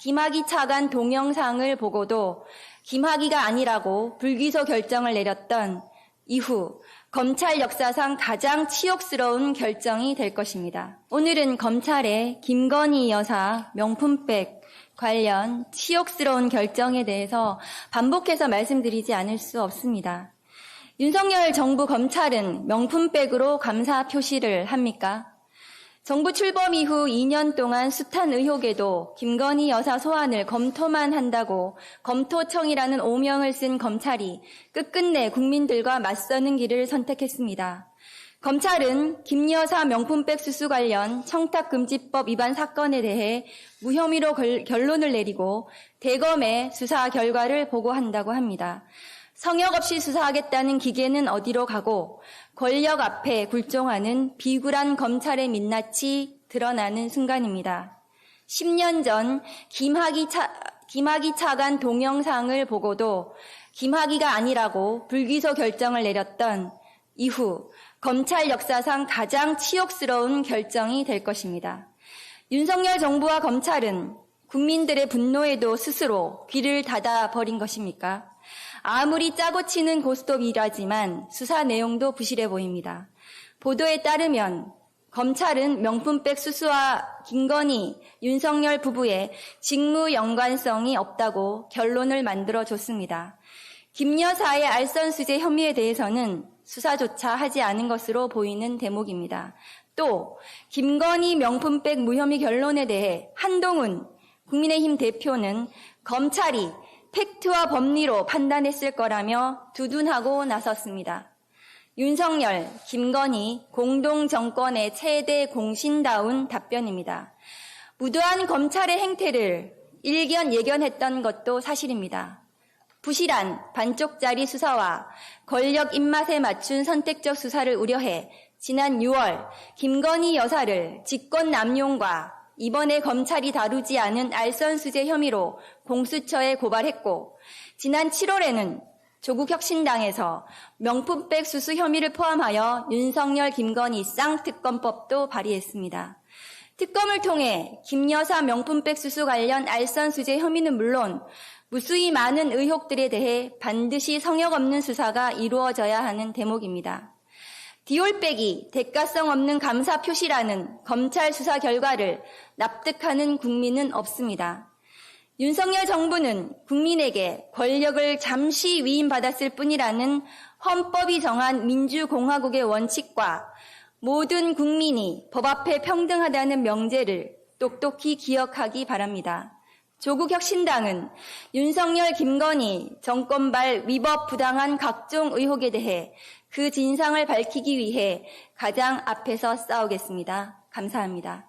김학의 차관 동영상을 보고도 김학의가 아니라고 불기소 결정을 내렸던 이후 검찰 역사상 가장 치욕스러운 결정이 될 것입니다. 오늘은 검찰의 김건희 여사 명품백 관련 치욕스러운 결정에 대해서 반복해서 말씀드리지 않을 수 없습니다. 윤석열 정부 검찰은 명품백으로 감사 표시를 합니까? 정부 출범 이후 2년 동안 숱한 의혹에도 김건희 여사 소환을 검토만 한다고 검토청이라는 오명을 쓴 검찰이 끝끝내 국민들과 맞서는 길을 선택했습니다. 검찰은 김 여사 명품백 수수 관련 청탁금지법 위반 사건에 대해 무혐의로 결론을 내리고 대검에 수사 결과를 보고한다고 합니다. 성역 없이 수사하겠다는 기계는 어디로 가고 권력 앞에 굴종하는 비굴한 검찰의 민낯이 드러나는 순간입니다. 10년 전 김학의 차관 동영상을 보고도 김학의가 아니라고 불기소 결정을 내렸던 이후 검찰 역사상 가장 치욕스러운 결정이 될 것입니다. 윤석열 정부와 검찰은 국민들의 분노에도 스스로 귀를 닫아버린 것입니까? 아무리 짜고 치는 고스톱이라지만 수사 내용도 부실해 보입니다. 보도에 따르면 검찰은 명품백 수수와 김건희, 윤석열 부부의 직무 연관성이 없다고 결론을 만들어줬습니다. 김 여사의 알선수재 혐의에 대해서는 수사조차 하지 않은 것으로 보이는 대목입니다. 또 김건희 명품백 무혐의 결론에 대해 한동훈 국민의힘 대표는 검찰이 팩트와 법리로 판단했을 거라며 두둔하고 나섰습니다. 윤석열, 김건희 공동정권의 최대 공신다운 답변입니다. 무도한 검찰의 행태를 일견 예견했던 것도 사실입니다. 부실한 반쪽짜리 수사와 권력 입맛에 맞춘 선택적 수사를 우려해 지난 6월 김건희 여사를 직권남용과 이번에 검찰이 다루지 않은 알선수재 혐의로 공수처에 고발했고 지난 7월에는 조국혁신당에서 명품백 수수 혐의를 포함하여 윤석열, 김건희 쌍특검법도 발의했습니다. 특검을 통해 김 여사 명품백 수수 관련 알선수재 혐의는 물론 무수히 많은 의혹들에 대해 반드시 성역 없는 수사가 이루어져야 하는 대목입니다. 디올백이 대가성 없는 감사 표시라는 검찰 수사 결과를 납득하는 국민은 없습니다. 윤석열 정부는 국민에게 권력을 잠시 위임받았을 뿐이라는 헌법이 정한 민주공화국의 원칙과 모든 국민이 법 앞에 평등하다는 명제를 똑똑히 기억하기 바랍니다. 조국혁신당은 윤석열, 김건희 정권발 위법 부당한 각종 의혹에 대해 그 진상을 밝히기 위해 가장 앞에서 싸우겠습니다. 감사합니다.